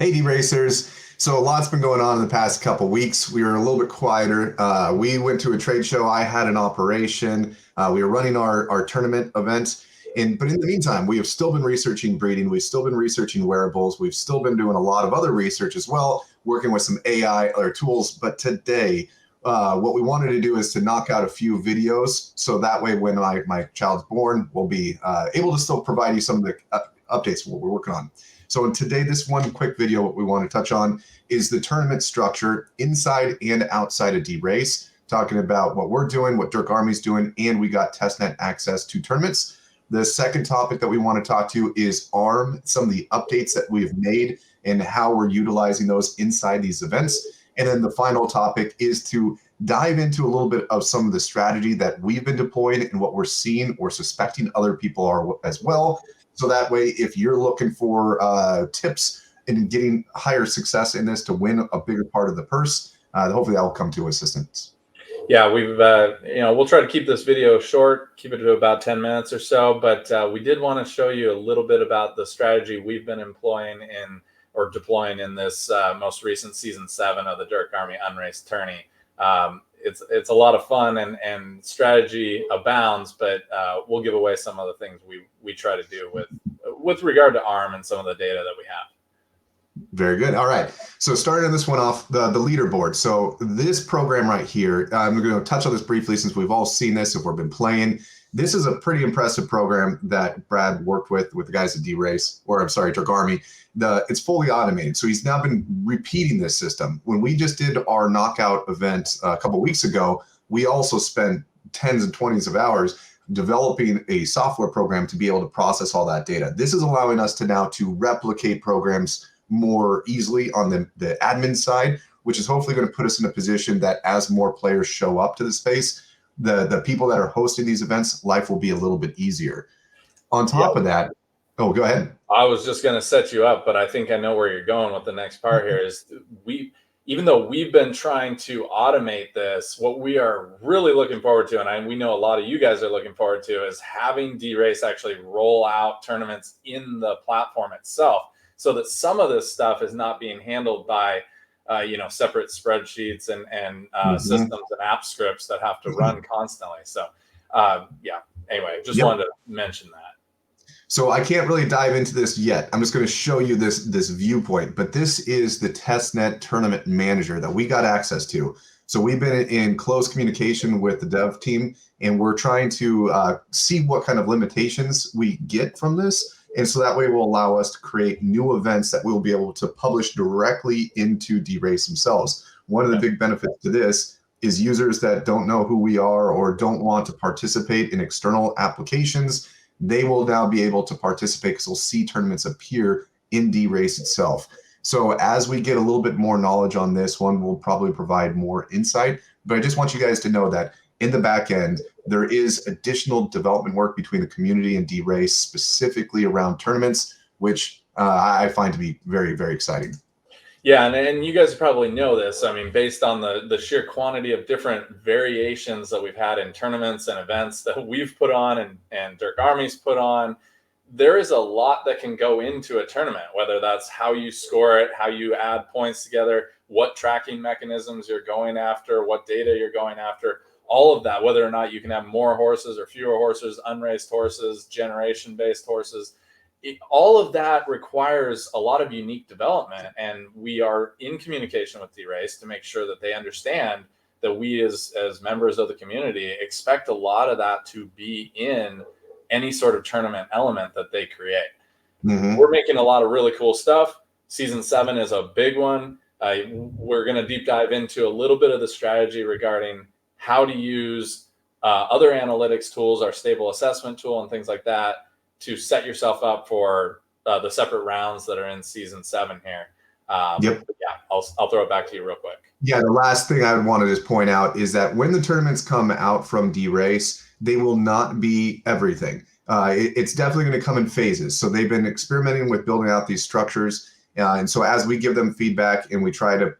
Hey, DeRacers. So a lot's been going on in the past couple weeks. We were a little bit quieter. We went to a trade show. I had an operation. We were running our tournament event. But in the meantime, we have still been researching breeding. We've still been researching wearables. We've still been doing a lot of other research as well, working with some AI, other tools. But today, what we wanted to do is to knock out a few videos. So that way, when my child's born, we'll be able to still provide you some of the updates what we're working on. So in today, this one quick video, what we want to touch on is the tournament structure inside and outside of DeRace, talking about what we're doing, what DERC Army's doing, and we got Testnet access to tournaments. The second topic that we want to talk to is ARM, some of the updates that we've made and how we're utilizing those inside these events. And then the final topic is to dive into a little bit of some of the strategy that we've been deploying and what we're seeing or suspecting other people are as well. So that way, if you're looking for tips in getting higher success in this to win a bigger part of the purse, hopefully that will come to assistance. Yeah, we've we'll try to keep this video short, keep it to about 10 minutes or so, but we did want to show you a little bit about the strategy we've been employing or deploying in this most recent season 7 of the DERC Army Unraced Tourney. It's a lot of fun and strategy abounds, but we'll give away some of the things we try to do with regard to ARM and some of the data that we have. Very good. All right. So starting this one off, the leaderboard. So this program right here, I'm going to touch on this briefly since we've all seen this if we've been playing. This is a pretty impressive program that Brad worked with the guys at DeRace, or I'm sorry, DERC Army. It's fully automated. So he's now been repeating this system. When we just did our knockout event a couple of weeks ago, we also spent tens and 20s of hours developing a software program to be able to process all that data. This is allowing us to now to replicate programs more easily on the admin side, which is hopefully going to put us in a position that as more players show up to the space, the people that are hosting these events, life will be a little bit easier. On top of that, oh, go ahead. I was just going to set you up, but I think I know where you're going with the next part here is even though we've been trying to automate this, what we are really looking forward to, and we know a lot of you guys are looking forward to, is having DeRace actually roll out tournaments in the platform itself, so that some of this stuff is not being handled by separate spreadsheets and systems and app scripts that have to run constantly. So anyway, just wanted to mention that. So I can't really dive into this yet. I'm just going to show you this viewpoint, but this is the Testnet Tournament Manager that we got access to. So we've been in close communication with the dev team, and we're trying to see what kind of limitations we get from this. And so that way will allow us to create new events that we'll be able to publish directly into DeRace themselves. One of the big benefits to this is users that don't know who we are or don't want to participate in external applications, they will now be able to participate because they'll see tournaments appear in DeRace itself. So as we get a little bit more knowledge on this one, we'll probably provide more insight. But I just want you guys to know that in the back end, there is additional development work between the community and DeRace specifically around tournaments, which I find to be very, very exciting. Yeah, and you guys probably know this. I mean, based on the sheer quantity of different variations that we've had in tournaments and events that we've put on and DERC Army's put on, there is a lot that can go into a tournament, whether that's how you score it, how you add points together, what tracking mechanisms you're going after, what data you're going after, all of that, whether or not you can have more horses or fewer horses, unraced horses, generation-based horses. All of that requires a lot of unique development, and we are in communication with DeRace to make sure that they understand that we as members of the community expect a lot of that to be in any sort of tournament element that they create. We're making a lot of really cool stuff. Season 7 is a big one. We're going to deep dive into a little bit of the strategy regarding how to use other analytics tools, our stable assessment tool and things like that, to set yourself up for the separate rounds that are in season 7 here. Yeah, I'll throw it back to you real quick. Yeah, the last thing I would want to just point out is that when the tournaments come out from DeRace, they will not be everything. It's definitely going to come in phases. So they've been experimenting with building out these structures. And so as we give them feedback and we try to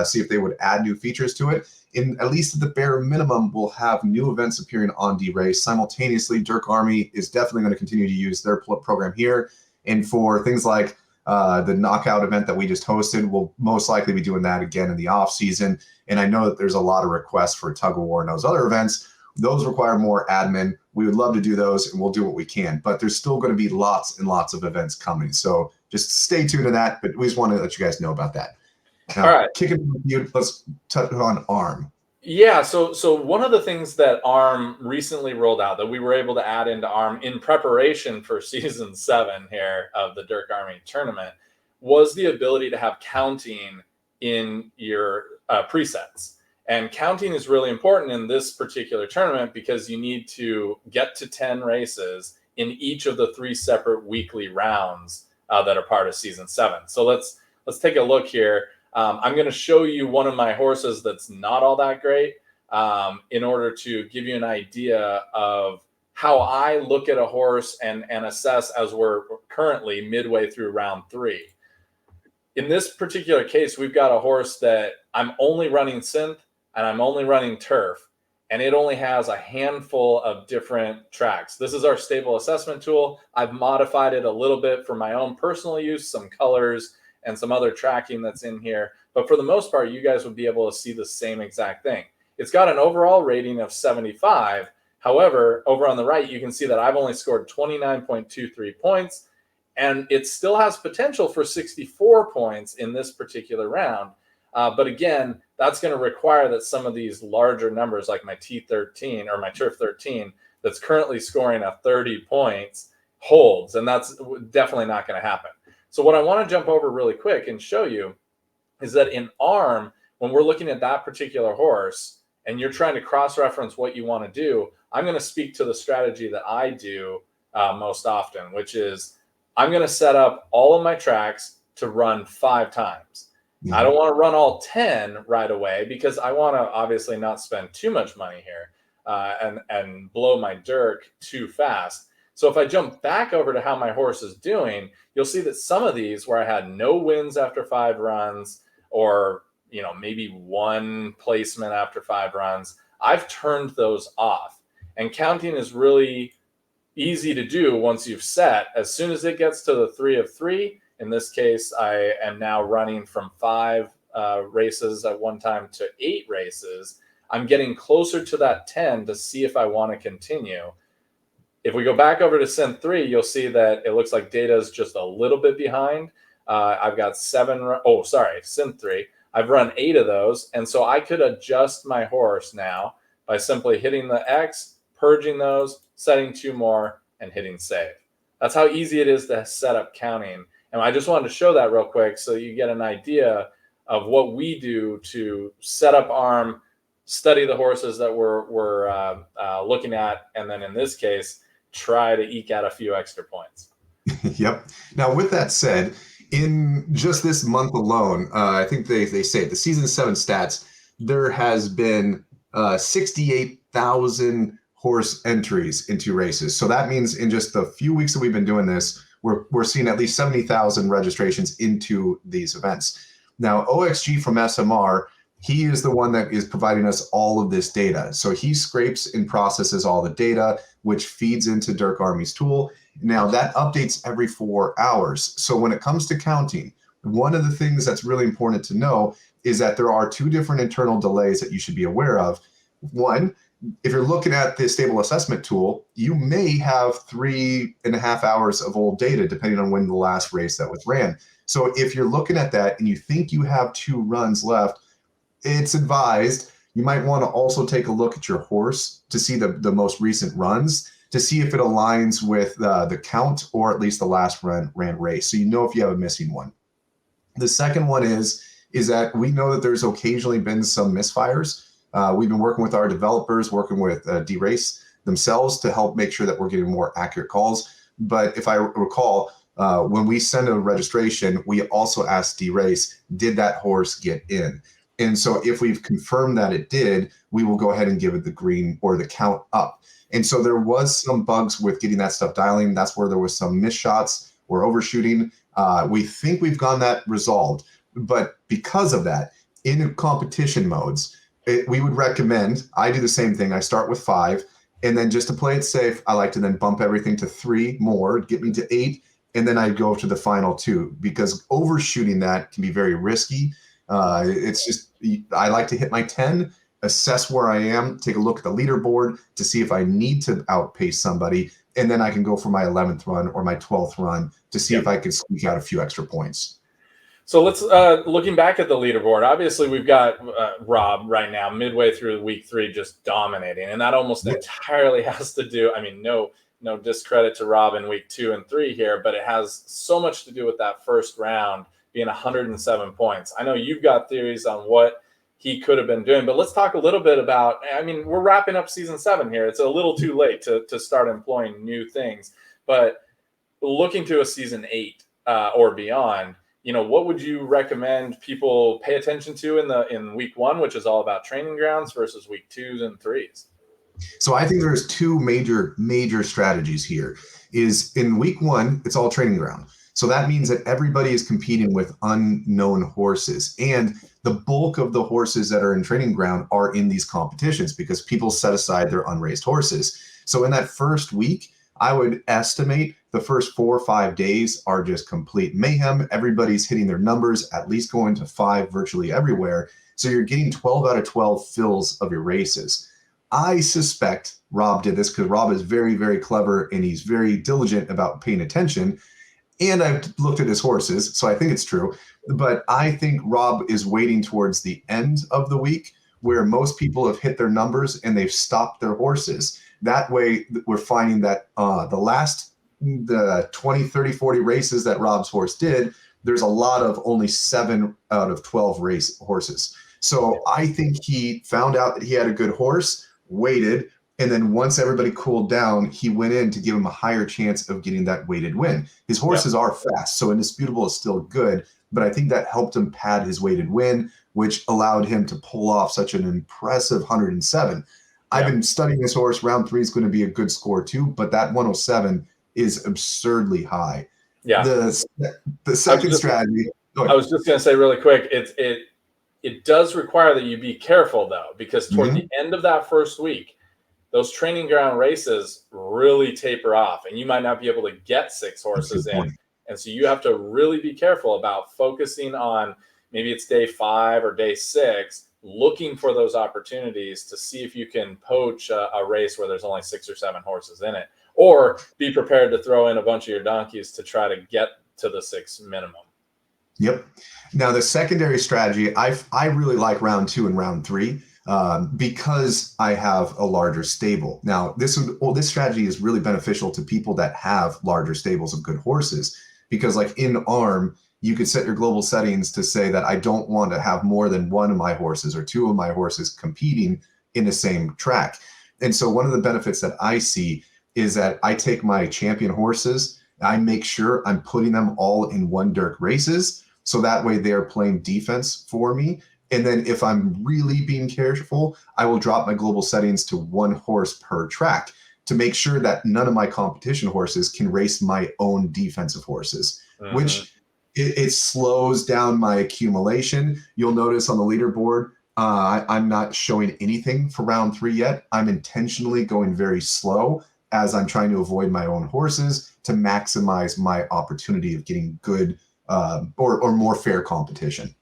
see if they would add new features to it, at least at the bare minimum, we'll have new events appearing on DeRace. Simultaneously, DERC Army is definitely going to continue to use their program here. And for things like the knockout event that we just hosted. We'll most likely be doing that again in the off season. And I know that there's a lot of requests for tug of war and those other events. Those require more admin. We would love to do those, and we'll do what we can. But there's still going to be lots and lots of events coming. So just stay tuned to that. But we just want to let you guys know about that. Now, all right, kicking with you, let's touch on ARM. Yeah, so one of the things that ARM recently rolled out that we were able to add into ARM in preparation for season 7 here of the DERC Army tournament was the ability to have counting in your presets. And counting is really important in this particular tournament because you need to get to 10 races in each of the 3 separate weekly rounds that are part of season 7. So let's take a look here. I'm going to show you one of my horses that's not all that great in order to give you an idea of how I look at a horse and assess as we're currently midway through round 3. In this particular case, we've got a horse that I'm only running synth and I'm only running turf, and it only has a handful of different tracks. This is our stable assessment tool. I've modified it a little bit for my own personal use, some colors, and some other tracking that's in here. But for the most part, you guys would be able to see the same exact thing. It's got an overall rating of 75. However, over on the right, you can see that I've only scored 29.23 points, and it still has potential for 64 points in this particular round. But again, that's going to require that some of these larger numbers, like my T13 or my Turf 13, that's currently scoring a 30 points, holds. And that's definitely not going to happen. So what I want to jump over really quick and show you is that in ARM, when we're looking at that particular horse and you're trying to cross-reference what you want to do, I'm going to speak to the strategy that I do most often, which is I'm going to set up all of my tracks to run 5 times. Mm-hmm. I don't want to run all 10 right away because I want to obviously not spend too much money here and blow my DERC too fast. So if I jump back over to how my horse is doing, you'll see that some of these where I had no wins after 5 runs or, maybe 1 placement after 5 runs, I've turned those off. And counting is really easy to do once you've set. As soon as it gets to the 3 of 3, in this case, I am now running from 5 races at one time to 8 races. I'm getting closer to that 10 to see if I want to continue. If we go back over to Synth 3, you'll see that it looks like data is just a little bit behind. I've got Synth 3. I've run 8 of those. And so I could adjust my horse now by simply hitting the X, purging those, setting 2 more, and hitting save. That's how easy it is to set up counting. And I just wanted to show that real quick so you get an idea of what we do to set up ARM, study the horses that we're looking at, and then in this case, try to eke out a few extra points. Yep. Now, with that said, in just this month alone, I think they say the season 7 stats, there has been 68,000 horse entries into races. So that means in just the few weeks that we've been doing this, we're seeing at least 70,000 registrations into these events. Now, OXG from SMR, he is the one that is providing us all of this data. So he scrapes and processes all the data, which feeds into DERC Army's tool. Now that updates every 4 hours. So when it comes to counting, one of the things that's really important to know is that there are 2 different internal delays that you should be aware of. One, if you're looking at the stable assessment tool, you may have 3.5 hours of old data, depending on when the last race that was ran. So if you're looking at that and you think you have 2 runs left, it's advised you might want to also take a look at your horse to see the most recent runs to see if it aligns with the count or at least the last ran race. So you know if you have a missing one. The second one is that we know that there's occasionally been some misfires. We've been working with our developers, working with DeRace themselves to help make sure that we're getting more accurate calls. But if I recall, when we send a registration, we also ask DeRace, did that horse get in? And so if we've confirmed that it did, we will go ahead and give it the green or the count up. And so there was some bugs with getting that stuff dialing. That's where there was some missed shots or overshooting. We think we've gotten that resolved. But because of that, in competition modes, we would recommend, I do the same thing. I start with 5. And then just to play it safe, I like to then bump everything to 3 more, get me to 8. and then I'd go to the final 2, because overshooting that can be very risky. It's just, I like to hit my 10, assess where I am, take a look at the leaderboard to see if I need to outpace somebody, and then I can go for my 11th run or my 12th run to see if I can squeak out a few extra points. So let's looking back at the leaderboard. Obviously, we've got Rob right now, midway through week 3, just dominating, and that almost entirely has to do. I mean, no discredit to Rob in week 2 and 3 here, but it has so much to do with that first round being 107 points. I know you've got theories on what he could have been doing, but let's talk a little bit about. I mean, we're wrapping up season 7 here. It's a little too late to start employing new things, but looking to a season 8 or beyond. What would you recommend people pay attention to in week 1, which is all about training grounds, versus week 2s and 3s? So I think there's 2 major strategies here. Is in week 1, it's all training ground. So that means that everybody is competing with unknown horses, and the bulk of the horses that are in training ground are in these competitions because people set aside their unraced horses. So in that first week, I would estimate the first 4 or 5 days are just complete mayhem. Everybody's hitting their numbers, at least going to 5 virtually everywhere. So you're getting 12 out of 12 fills of your races. I suspect Rob did this because Rob is very, very clever and he's very diligent about paying attention. And I've looked at his horses, so I think it's true. But I think Rob is waiting towards the end of the week where most people have hit their numbers and they've stopped their horses. That way, we're finding that the 20, 30, 40 races that Rob's horse did, there's a lot of only 7 out of 12 race horses. So I think he found out that he had a good horse, waited, and then once everybody cooled down, he went in to give him a higher chance of getting that weighted win. His horses are fast, so Indisputable is still good, but I think that helped him pad his weighted win, which allowed him to pull off such an impressive 107. I've been studying this horse. Round 3 is going to be a good score too, but that 107 is absurdly high. Yeah. The second strategy. I was just going to say really quick, it does require that you be careful though, because toward the end of that first week, those training ground races really taper off, and you might not be able to get 6 horses in. And so you have to really be careful about focusing on, maybe it's day 5 or day 6, looking for those opportunities to see if you can poach a race where there's only 6 or 7 horses in it, or be prepared to throw in a bunch of your donkeys to try to get to the 6 minimum. Yep. Now the secondary strategy, I really like round 2 and round 3 because I have a larger stable. Now this strategy is really beneficial to people that have larger stables of good horses, because like in ARM, you could set your global settings to say that I don't want to have more than 1 of my horses or 2 of my horses competing in the same track. And so one of the benefits that I see is that I take my champion horses, I make sure I'm putting them all in 1 DERC races. So that way they're playing defense for me. And then if I'm really being careful, I will drop my global settings to 1 horse per track to make sure that none of my competition horses can race my own defensive horses, which it slows down my accumulation. You'll notice on the leaderboard, I'm not showing anything for round 3 yet. I'm intentionally going very slow as I'm trying to avoid my own horses to maximize my opportunity of getting good or more fair competition.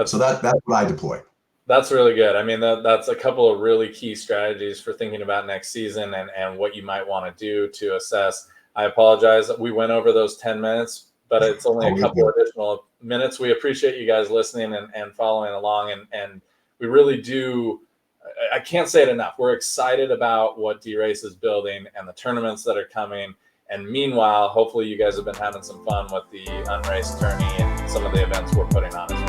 So that's what I deploy. That's really good. I mean, that's a couple of really key strategies for thinking about next season and what you might want to do to assess. I apologize that we went over those 10 minutes, but it's only a couple additional minutes. We appreciate you guys listening and following along. And we really do. I can't say it enough. We're excited about what DeRace is building and the tournaments that are coming. And meanwhile, hopefully you guys have been having some fun with the unraced tourney and some of the events we're putting on as